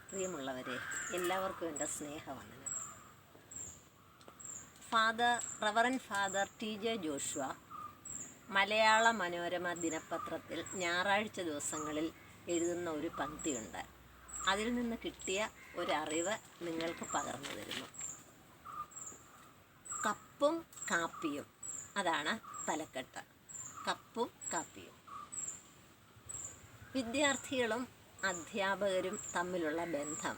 പ്രിയമുള്ളവരെ, എല്ലാവർക്കും എൻ്റെ സ്നേഹവന്ദനം. Reverend father TJ Joshua Malayala Manorama ദിനപത്രത്തിൽ ഞായറാഴ്ച ദിവസങ്ങളിൽ എഴുതുന്ന ഒരു പങ്ക്തിയുണ്ട്. അതിൽ നിന്ന് കിട്ടിയ ഒരറിവ് നിങ്ങൾക്ക് പകർന്നു തരുന്നു. കപ്പും കാപ്പിയും, അതാണ് തലക്കെട്ട്. കപ്പും കാപ്പിയും. വിദ്യാർത്ഥികളും അധ്യാപകരും തമ്മിലുള്ള ബന്ധം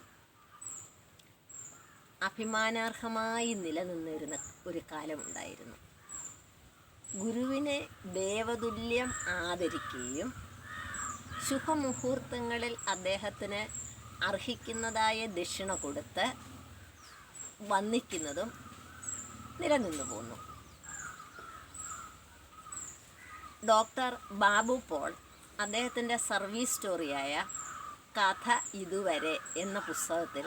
അഭിമാനാർഹമായി നിലനിന്നിരുന്ന ഒരു കാലമുണ്ടായിരുന്നു. ഗുരുവിനെ ദേവതുല്യം ആദരിക്കുകയും ശുഭമുഹൂർത്തങ്ങളിൽ അദ്ദേഹത്തിന് അർഹിക്കുന്നതായ ദക്ഷിണ കൊടുത്ത് വന്ദിക്കുന്നതും നിലനിന്നു പോന്നു. ഡോക്ടർ ബാബു പോൾ അദ്ദേഹത്തിൻ്റെ സർവീസ് സ്റ്റോറിയായ കഥ ഇതുവരെ എന്ന പുസ്തകത്തിൽ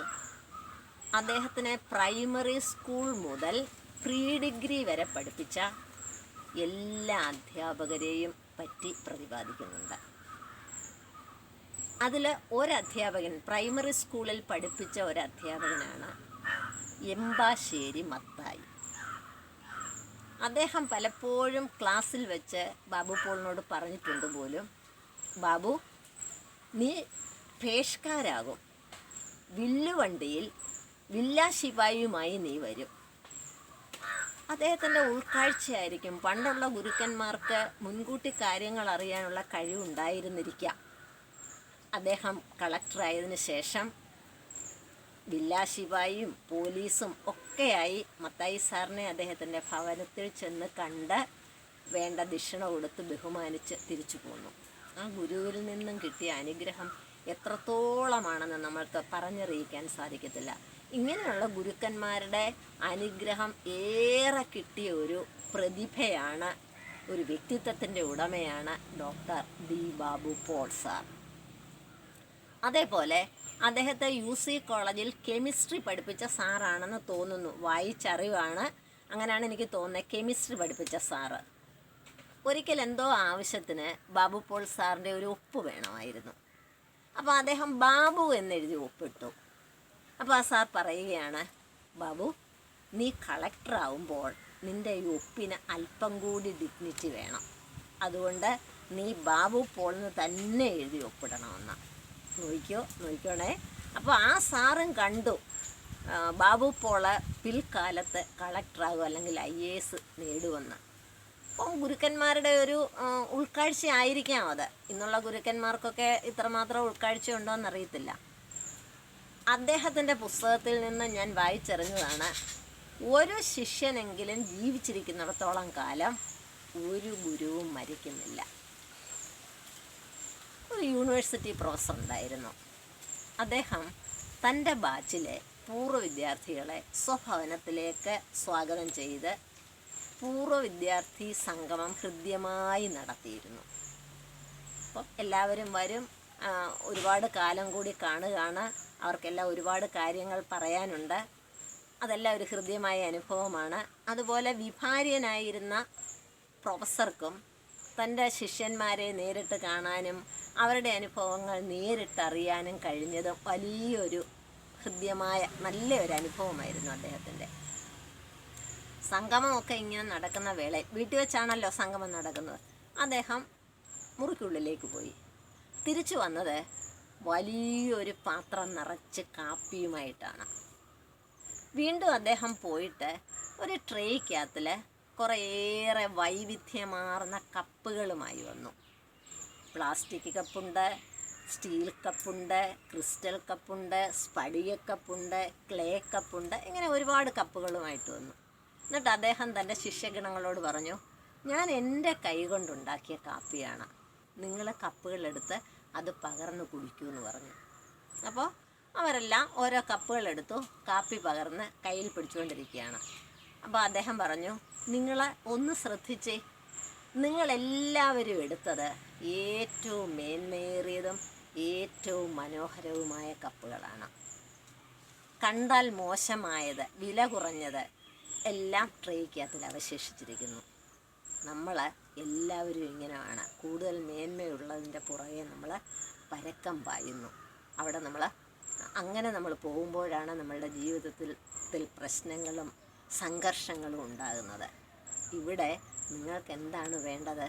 അദ്ദേഹത്തിനെ പ്രൈമറി സ്കൂൾ മുതൽ പ്രീ ഡിഗ്രി വരെ പഠിപ്പിച്ച എല്ലാ അധ്യാപകരെയും പറ്റി പ്രതിപാദിക്കുന്നുണ്ട്. അതിൽ ഒരധ്യാപകൻ, പ്രൈമറി സ്കൂളിൽ പഠിപ്പിച്ച ഒരധ്യാപകനാണ് എമ്പാശ്ശേരി മത്തായി. അദ്ദേഹം പലപ്പോഴും ക്ലാസ്സിൽ വെച്ച് ബാബു പോളിനോട് പറഞ്ഞിട്ടുണ്ട് പോലും, ബാബു, നീ പേഷ്കാരാകും, വില്ലുവണ്ടിയിൽ വില്ലാശിപായിയുമായി നീ വരും. അദ്ദേഹത്തിൻ്റെ ഉൾക്കാഴ്ചയായിരിക്കും. പണ്ടുള്ള ഗുരുക്കന്മാർക്ക് മുൻകൂട്ടി കാര്യങ്ങൾ അറിയാനുള്ള കഴിവുണ്ടായിരുന്നിരിക്കാം. അദ്ദേഹം കളക്ടറായതിനു ശേഷം വില്ലാശിപായിയും പോലീസും ഒക്കെയായി മത്തായി സാറിനെ അദ്ദേഹത്തിൻ്റെ ഭവനത്തിൽ ചെന്ന് കണ്ട് വേണ്ട ദക്ഷിണ കൊടുത്ത് ബഹുമാനിച്ച് തിരിച്ചു പോന്നു. ആ ഗുരുവിൽ നിന്നും കിട്ടിയ അനുഗ്രഹം എത്രത്തോളമാണെന്ന് നമ്മൾക്ക് പറഞ്ഞറിയിക്കാൻ സാധിക്കത്തില്ല. ഇങ്ങനെയുള്ള ഗുരുക്കന്മാരുടെ അനുഗ്രഹം ഏറെ കിട്ടിയ ഒരു പ്രതിഭയാണ്, ഒരു വ്യക്തിത്വത്തിൻ്റെ ഉടമയാണ് doctor D. Babu Paul sir. അതേപോലെ അദ്ദേഹത്തെ UC കോളേജിൽ കെമിസ്ട്രി പഠിപ്പിച്ച സാറാണെന്ന് തോന്നുന്നു. വായിച്ചറിവാണ്, അങ്ങനെയാണ് എനിക്ക് തോന്നുന്നത്. കെമിസ്ട്രി പഠിപ്പിച്ച സാറ്. ഒരിക്കൽ എന്തോ ആവശ്യത്തിന് ബാബു പോൾ സാറിൻ്റെ ഒരു ഒപ്പ് വേണമായിരുന്നു. അപ്പോൾ അദ്ദേഹം ബാബു എന്നെഴുതി ഒപ്പിട്ടു. അപ്പോൾ ആ സാർ പറയുകയാണ്, ബാബു, നീ കളക്ടറാവുമ്പോൾ നിൻ്റെ ഈ ഒപ്പിന് അല്പം കൂടി ഡിഗ്നിറ്റി വേണം. അതുകൊണ്ട് നീ ബാബു പോളിന് തന്നെ എഴുതി ഒപ്പിടണമെന്ന്. നോക്കിക്കോണേ. അപ്പോൾ ആ സാറും കണ്ടു ബാബു പോള് പിൽക്കാലത്ത് കളക്ടറാകും അല്ലെങ്കിൽ IAS നേടുമെന്ന്. അപ്പം ഗുരുക്കന്മാരുടെ ഒരു ഉൾക്കാഴ്ച ആയിരിക്കാം അത്. ഇന്നുള്ള ഗുരുക്കന്മാർക്കൊക്കെ ഇത്രമാത്രം ഉൾക്കാഴ്ച ഉണ്ടോ എന്നറിയത്തില്ല. അദ്ദേഹത്തിൻ്റെ പുസ്തകത്തിൽ നിന്ന് ഞാൻ വായിച്ചറിഞ്ഞതാണ്, ഒരു ശിഷ്യനെങ്കിലും ജീവിച്ചിരിക്കുന്നിടത്തോളം കാലം ഒരു ഗുരുവും മരിക്കുന്നില്ല. ഒരു യൂണിവേഴ്സിറ്റി പ്രൊഫസർ ഉണ്ടായിരുന്നു. അദ്ദേഹം തൻ്റെ ബാച്ചിലെ പൂർവ്വ വിദ്യാർത്ഥികളെ സ്വഭവനത്തിലേക്ക് സ്വാഗതം ചെയ്ത് പൂർവ്വ വിദ്യാർത്ഥി സംഗമം ഹൃദ്യമായി നടത്തിയിരുന്നു. അപ്പം എല്ലാവരും വരും, ഒരുപാട് കാലം കൂടി കാണുകയാണ്, അവർക്കെല്ലാം ഒരുപാട് കാര്യങ്ങൾ പറയാനുണ്ട്. അതെല്ലാം ഒരു ഹൃദ്യമായ അനുഭവമാണ്. അതുപോലെ വിഭാര്യനായിരുന്ന പ്രൊഫസർക്കും തൻ്റെ ശിഷ്യന്മാരെ നേരിട്ട് കാണാനും അവരുടെ അനുഭവങ്ങൾ നേരിട്ടറിയാനും കഴിഞ്ഞതും വലിയൊരു ഹൃദ്യമായ നല്ലൊരു അനുഭവമായിരുന്നു അദ്ദേഹത്തിൻ്റെ. സംഗമമൊക്കെ ഇങ്ങനെ നടക്കുന്ന വേള, വീട്ടിൽ വെച്ചാണല്ലോ സംഗമം നടക്കുന്നത്. അദ്ദേഹം മുറിക്കുള്ളിലേക്ക് പോയി. തിരിച്ചു വന്നത് വലിയൊരു പാത്രം നിറച്ച് കാപ്പിയുമായിട്ടാണ്. വീണ്ടും അദ്ദേഹം പോയിട്ട് ഒരു ട്രേക്കകത്തിൽ കുറേയേറെ വൈവിധ്യമാർന്ന കപ്പുകളുമായി വന്നു. പ്ലാസ്റ്റിക് കപ്പുണ്ട്, സ്റ്റീൽ കപ്പുണ്ട്, ക്രിസ്റ്റൽ കപ്പുണ്ട്, സ്ഫടിക കപ്പുണ്ട്, ക്ലേ കപ്പുണ്ട്, ഇങ്ങനെ ഒരുപാട് കപ്പുകളുമായിട്ട് വന്നു. എന്നിട്ട് അദ്ദേഹം തൻ്റെ ശിഷ്യഗണങ്ങളോട് പറഞ്ഞു, ഞാൻ എൻ്റെ കൈ കൊണ്ടുണ്ടാക്കിയ കാപ്പിയാണ്, നിങ്ങൾ കപ്പുകളെടുത്ത് അത് പകർന്ന് കുടിക്കൂ എന്ന് പറഞ്ഞു. അപ്പോൾ അവരെല്ലാം ഓരോ കപ്പുകളെടുത്തു കാപ്പി പകർന്ന് കയ്യിൽ പിടിച്ചുകൊണ്ടിരിക്കുകയാണ്. അപ്പോൾ അദ്ദേഹം പറഞ്ഞു, നിങ്ങൾ ഒന്ന് ശ്രദ്ധിച്ചേ, നിങ്ങളെല്ലാവരും എടുത്തത് ഏറ്റവും മേന്മയേറിയതും ഏറ്റവും മനോഹരവുമായ കപ്പുകളാണ്. കണ്ടാൽ മോശമായത്, വില കുറഞ്ഞത് എല്ലാം ട്രേക്കകത്തിൽ അവശേഷിച്ചിരിക്കുന്നു. നമ്മൾ എല്ലാവരും ഇങ്ങനെയാണ്. കൂടുതൽ മേന്മയുള്ളതിൻ്റെ പുറകെ നമ്മൾ പരക്കം പായുന്നു. അവിടെ നമ്മൾ അങ്ങനെ നമ്മൾ പോകുമ്പോഴാണ് നമ്മളുടെ ജീവിതത്തിൽ പ്രശ്നങ്ങളും സംഘർഷങ്ങളും ഉണ്ടാകുന്നത്. ഇവിടെ നിങ്ങൾക്ക് എന്താണ് വേണ്ടത്?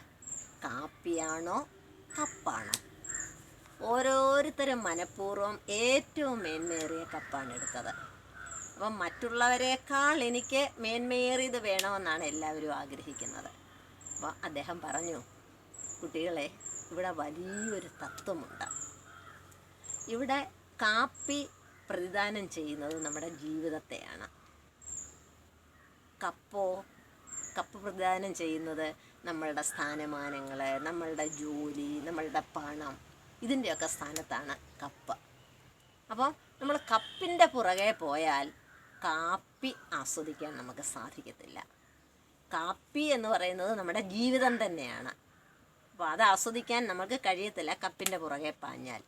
കാപ്പിയാണോ കപ്പാണോ? ഓരോരുത്തരും മനഃപൂർവ്വം ഏറ്റവും മേന്മയേറിയ കപ്പാണ് എടുത്തത്. അപ്പം മറ്റുള്ളവരെക്കാൾ എനിക്ക് മേന്മയേറിയത് വേണമെന്നാണ് എല്ലാവരും ആഗ്രഹിക്കുന്നത്. അപ്പോൾ അദ്ദേഹം പറഞ്ഞു, കുട്ടികളെ, ഇവിടെ വലിയൊരു തത്വമുണ്ട്. ഇവിടെ കാപ്പി പ്രതിദാനം ചെയ്യുന്നത് നമ്മുടെ ജീവിതത്തെയാണ്. കപ്പ് പ്രതിദാനം ചെയ്യുന്നത് നമ്മളുടെ സ്ഥാനമാനങ്ങൾ, നമ്മളുടെ ജോലി, നമ്മളുടെ പണം, ഇതിൻ്റെയൊക്കെ സ്ഥാനത്താണ് കപ്പ്. അപ്പോൾ നമ്മൾ കപ്പിൻ്റെ പുറകെ പോയാൽ കാപ്പി ആസ്വദിക്കാൻ നമുക്ക് സാധിക്കത്തില്ല. കാപ്പി എന്ന് പറയുന്നത് നമ്മുടെ ജീവിതം തന്നെയാണ്. അപ്പോൾ അത് ആസ്വദിക്കാൻ നമുക്ക് കഴിയത്തില്ല കപ്പിൻ്റെ പുറകെ പാഞ്ഞാൽ.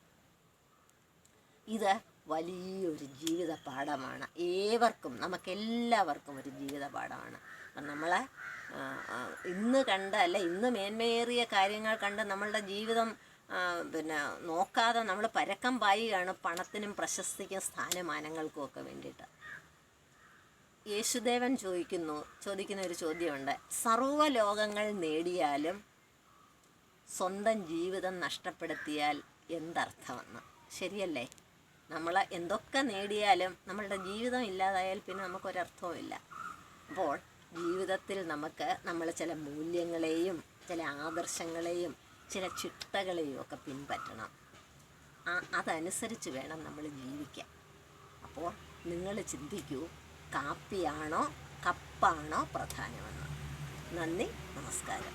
ഇത് വലിയൊരു ജീവിത പാഠമാണ്. നമുക്കെല്ലാവർക്കും ഒരു ജീവിത പാഠമാണ്. അപ്പം നമ്മൾ ഇന്ന് മേന്മയേറിയ കാര്യങ്ങൾ കണ്ട് നമ്മളുടെ ജീവിതം നോക്കാതെ നമ്മൾ പരക്കം പായുകയാണ് പണത്തിനും പ്രശസ്തിക്കും സ്ഥാനമാനങ്ങൾക്കും ഒക്കെ വേണ്ടിയിട്ട്. യേശുദേവൻ ചോദിക്കുന്ന ഒരു ചോദ്യമുണ്ട്. സർവ്വലോകങ്ങൾ നേടിയാലും സ്വന്തം ജീവിതം നഷ്ടപ്പെടുത്തിയാൽ എന്തർത്ഥമെന്ന്. ശരിയല്ലേ? നമ്മൾ എന്തൊക്കെ നേടിയാലും നമ്മളുടെ ജീവിതം ഇല്ലാതായാൽ പിന്നെ നമുക്കൊരർത്ഥവും ഇല്ല. അപ്പോൾ ജീവിതത്തിൽ നമ്മൾ ചില മൂല്യങ്ങളെയും ചില ആദർശങ്ങളെയും ചില ചിട്ടകളെയും ഒക്കെ പിൻപറ്റണം. അതനുസരിച്ച് വേണം നമ്മൾ ജീവിക്കാൻ. അപ്പോൾ നിങ്ങൾ ചിന്തിക്കൂ, കാപ്പിയാണോ കപ്പാണോ പ്രധാനമെന്ന്. നന്ദി, നമസ്കാരം.